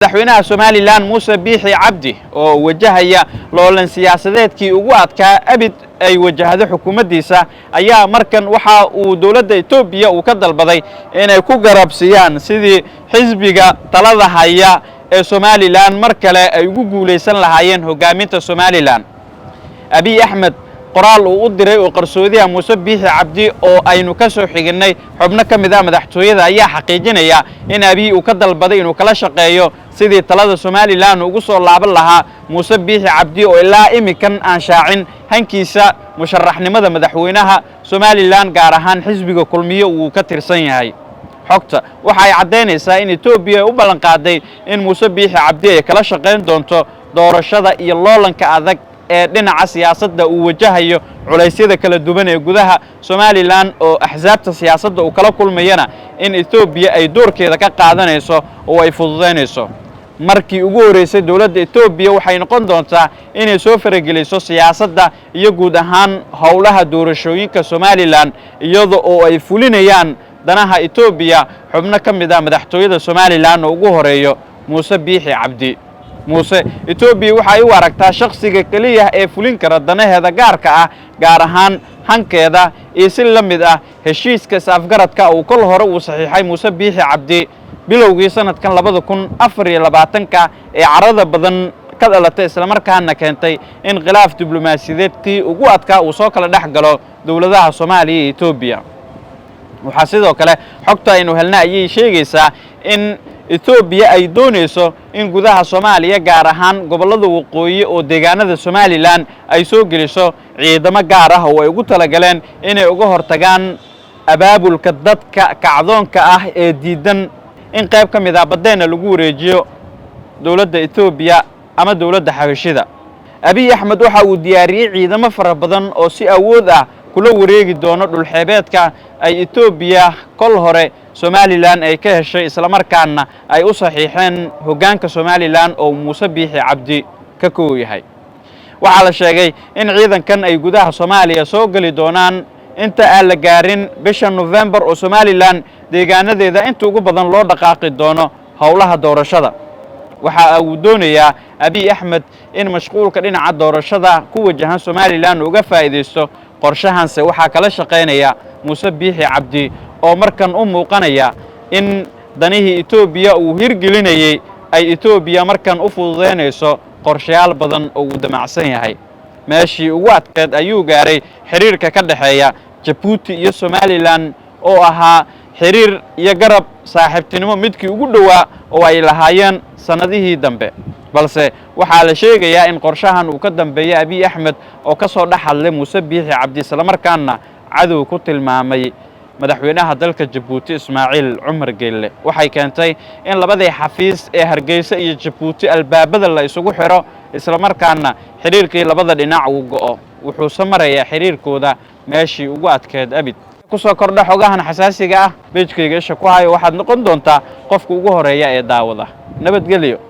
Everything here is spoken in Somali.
madaxweynaha Somaliland Muuse Biixi Cabdi oo wajahaya loolan siyaasadeedkii ugu adkaa abid ay wajahdo xukuumaddiisa ayaa markan waxa uu dawladda Itoobiya uu ka dalbaday inay ku garabsiyaan sidii xisbiga talada haya ee Somaliland mar kale ay ugu guuleysan lahaayeen hogaaminta Somaliland. Abiy Ahmed qoraal uu u diray oo qarsoodiga Muuse Biixi Cabdi oo aynu ka soo xignay xubno ka mid ah madaxtooyada ayaa xaqiijinaya in Abiy uu ka dalbaday inuu kala shaqeeyo sidii talada Somaliland ugu soo laaban lahaa Muuse Biixi Cabdi oo ilaa imikan aan shaacin hankiisa musharaxnimada madaxweynaha Somaliland gaar ahaan xisbiga kulmiye uu ka tirsan yahay. xogta waxa ay cadeynaysaa in Itoobiya u ballan qaaday in Muuse Biixi Cabdi ay kala shaqeyn doonto doorashada iyo loolanka adag ee dhinaca siyaasadda uu wajahayo culaysyada kala duwan ee gudaha Somaliland oo axsaabta siyaasadda uu kala kulmayana in Itoobiya ay doorkeeda ka qaadanayso oo ay fududeynayso. markii ugu horeysay dawladda Itoobiya waxay noqon doontaa inay soo farageliso siyaasadda iyo guud ahaan howlaha doorashooyinka Somaliland iyadoo oo ay fulinayaan danaha Itoobiya xubno ka mid ah madaxtooyada Somaliland oo ugu horeeyo Muuse Biixi Cabdi. Muuse Itoobiya waxa ay u aragtaa shakhsiga kaliya ee fulin kara danaheeda gaarka ah gaar ahaan hankeeda iyo si la mid ah heshiiska afgaradka uu kol hore uu saxiixay Muuse Biixi Cabdi bilowgii sanadkan 2024 ee carada badan ka dhalatay isla markaana keentay in khilaaf diblomaasiyadeedkii ugu adkaa uu soo kala dhaxgalo dawladaha Soomaaliya iyo Itoobiya. waxa sidoo kale xogta aynu helnaa ayay sheegaysaa in Itoobiya ay doonayso in gudaha Soomaaliya gaar ahaan gobolada waqooyi oo deegaanada Somaliland ay soo geliso ciidamo gaar ah oo ay ugu talagaleen inay uga hortagaan abaabulka dadka kacdoonka ah ee diidan in qayb ka mid ah badeena lagu wareejiyo dawladda Itoobiya ama dawladda xabashida. Abiy Ahmed waxa uu diyaariyay ciidamo fara badan oo si awood ah kula wareegi doono dhul xeebeedka ay Itoobiya kol hore Somaliland ay ka heshay isla markaana ay u saxiixeen hoggaanka Somaliland oo Muuse Biixi Cabdi ka kooyahay. waxa la sheegay in ciidankan ay gudaha Soomaaliya soo gali doonaan inta aan la gaarin bisha November oo Somaliland deegaanadeeda inta ugu badan loo dhaqaaqi doono howlaha doorashada. waxa uu doonayaa Abiy Ahmed in mashquulka dhinaca doorashada ku wajahan Somaliland uga faa'iideysto qorshahanse waxa kala shaqeynaya Muuse Biixi Cabdi oo markan u muuqanaya in danihii Itoobiya uu hirgelinayay ay Itoobiya markan u fududeynayso qorshayaal badan oo uu damacsan yahay. meeshii ugu adkeed ayuu gaaray xiriirka ka dhaxeeya Djibouti iyo Somaliland oo ahaa xiriir iyo garab saaxiibtinimo midkii ugu dhawaa oo ay lahaayeen sanadihii dambe. balse waxa la sheegayaa in qorshahan uu ka dambeeyay Abiy Ahmed oo ka soo dhaxalay Muuse Biixi Cabdi isla markaana cadow ku tilmaamay madaxweynaha dalka Djibouti Ismaaciil Cumar Geelle. waxay keentay in labadii xafiis ee Hargeysa iyo Djibouti albaabada la isugu xiro isla markaana xiriirkii labada dhinac uu go'o. wuxuu samarayaa xiriirkooda meeshii ugu adkeed abid. kusoo kordha xogahan xasaasiga ah page-kayga isha ku hayo waxaad noqon doontaa qofka ugu horeeya ee daawada. nabadgelyo.